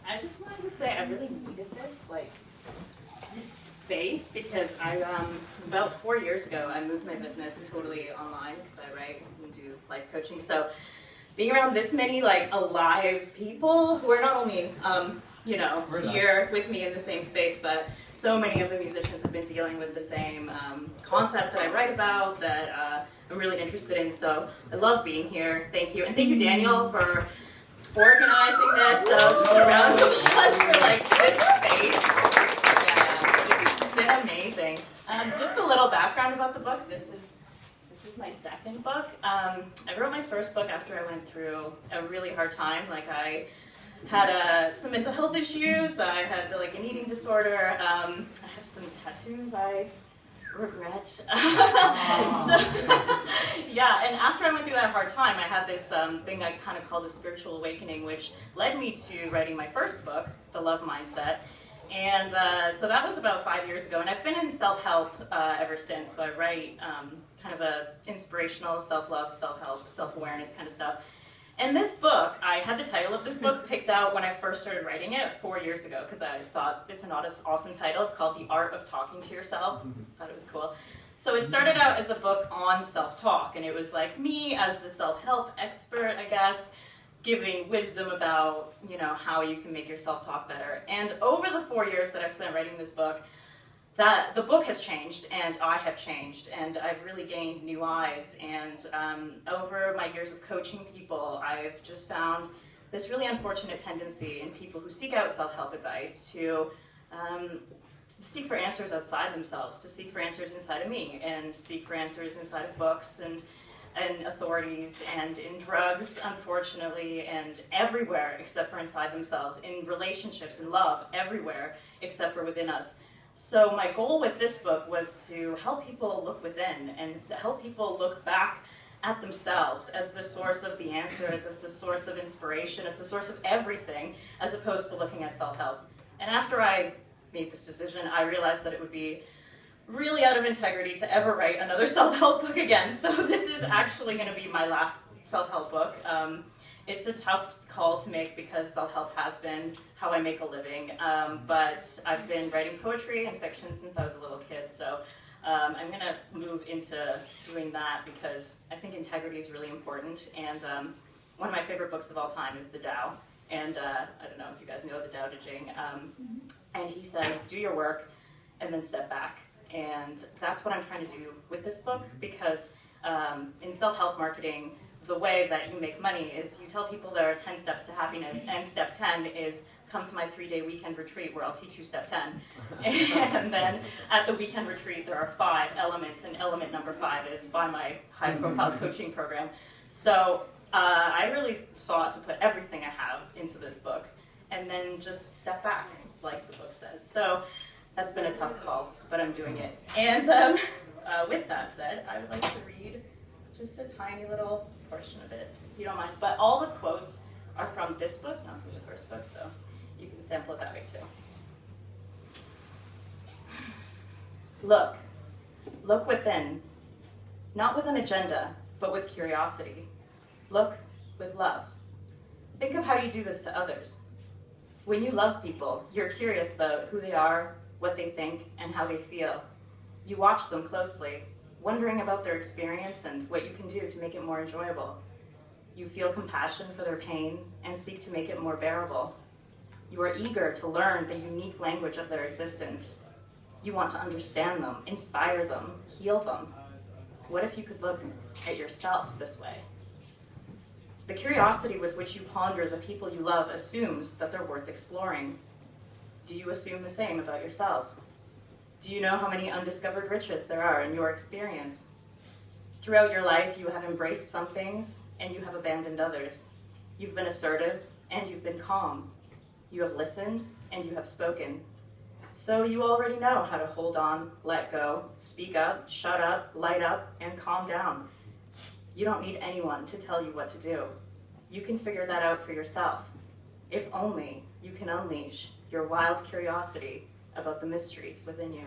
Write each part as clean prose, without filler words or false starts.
I just wanted to say I really needed this space, because about 4 years ago, I moved my business totally online because I write and do life coaching. So being around this many alive people who are not only here with me in the same space, but so many of the musicians have been dealing with the same concepts that I write about that I'm really interested in. So I love being here. Thank you. And thank you, Daniel, for organizing this. So just a round of applause for this space. Yeah, it's been amazing. Just a little background about the book. This is my second book. I wrote my first book after I went through a really hard time. I had some mental health issues. I had an eating disorder. I have some tattoos I regret. So, yeah, and after I went through that hard time, I had this thing I kind of called a spiritual awakening, which led me to writing my first book, The Love Mindset. And so that was about 5 years ago, and I've been in self-help ever since. So I write kind of a inspirational self-love, self-help, self-awareness kind of stuff. And this book, I had the title of this book picked out when I first started writing it 4 years ago, because I thought it's an awesome title. It's called The Art of Talking to Yourself. I thought it was cool. So it started out as a book on self-talk, and it was me as the self-help expert, I guess, giving wisdom about, how you can make your self-talk better. And over the 4 years that I've spent writing this book, that the book has changed, and I have changed, and I've really gained new eyes. And over my years of coaching people, I've just found this really unfortunate tendency in people who seek out self-help advice to seek for answers outside themselves, to seek for answers inside of me, and seek for answers inside of books and authorities and in drugs, unfortunately, and everywhere except for inside themselves, in relationships, in love, everywhere except for within us. So my goal with this book was to help people look within, and to help people look back at themselves as the source of the answers, as the source of inspiration, as the source of everything, as opposed to looking at self-help. And after I made this decision, I realized that it would be really out of integrity to ever write another self-help book again. So this is actually going to be my last self-help book. It's a tough call to make because self-help has been how I make a living, but I've been writing poetry and fiction since I was a little kid, so I'm going to move into doing that because I think integrity is really important. And one of my favorite books of all time is The Tao, and I don't know if you guys know the Tao Te Ching, and he says, do your work and then step back. And that's what I'm trying to do with this book, because in self-help marketing, the way that you make money is you tell people there are 10 steps to happiness, and step 10 is come to my 3-day weekend retreat where I'll teach you step 10. And then at the weekend retreat, there are 5 elements, and element number 5 is buy my high-profile coaching program. So I really sought to put everything I have into this book, and then just step back, like the book says. So that's been a tough call, but I'm doing it. And with that said, I would like to read just a tiny little portion of it, if you don't mind. But all the quotes are from this book, not from the first book, so you can sample it that way too. Look within, not with an agenda, but with curiosity. Look with love. Think of how you do this to others. When you love people, you're curious about who they are, what they think, and how they feel. You watch them closely, wondering about their experience and what you can do to make it more enjoyable. You feel compassion for their pain and seek to make it more bearable. You are eager to learn the unique language of their existence. You want to understand them, inspire them, heal them. What if you could look at yourself this way? The curiosity with which you ponder the people you love assumes that they're worth exploring. Do you assume the same about yourself? Do you know how many undiscovered riches there are in your experience? Throughout your life, you have embraced some things and you have abandoned others. You've been assertive and you've been calm. You have listened and you have spoken. So you already know how to hold on, let go, speak up, shut up, light up, and calm down. You don't need anyone to tell you what to do. You can figure that out for yourself. If only you can unleash your wild curiosity about the mysteries within you.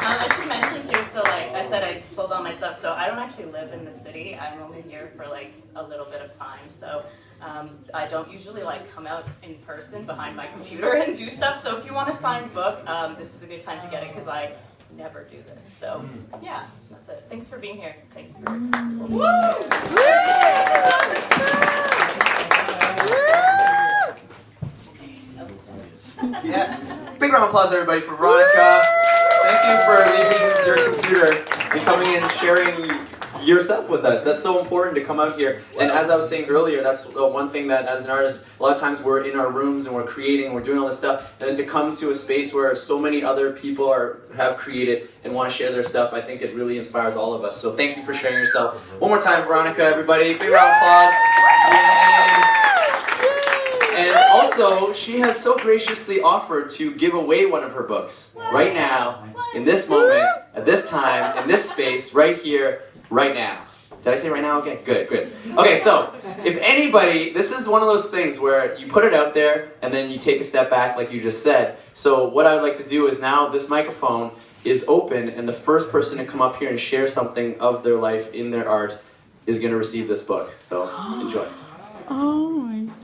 I should mention too, so I said I sold all my stuff. So I don't actually live in the city. I'm only here for like a little bit of time. So I don't usually like come out in person behind my computer and do stuff. So if you want a signed book, this is a good time to get it because I never do this. So yeah, that's it. Thanks for being here. Thanks for Yeah. Big round of applause, everybody, for Vironika. Thank you for leaving your computer and coming in and sharing yourself with us. That's so important to come out here. And as I was saying earlier, that's one thing that as an artist, a lot of times we're in our rooms and we're creating and we're doing all this stuff, and then to come to a space where so many other people have created and want to share their stuff, I think it really inspires all of us. So thank you for sharing yourself. One more time, Vironika, everybody. Big round of applause. Yay. And also, she has so graciously offered to give away one of her books right now, in this moment, at this time, in this space, right here, right now. Did I say right now? Okay, good, good. Okay, so if anybody, this is one of those things where you put it out there and then you take a step back like you just said. So what I would like to do is now this microphone is open and the first person to come up here and share something of their life in their art is going to receive this book. So enjoy. Oh my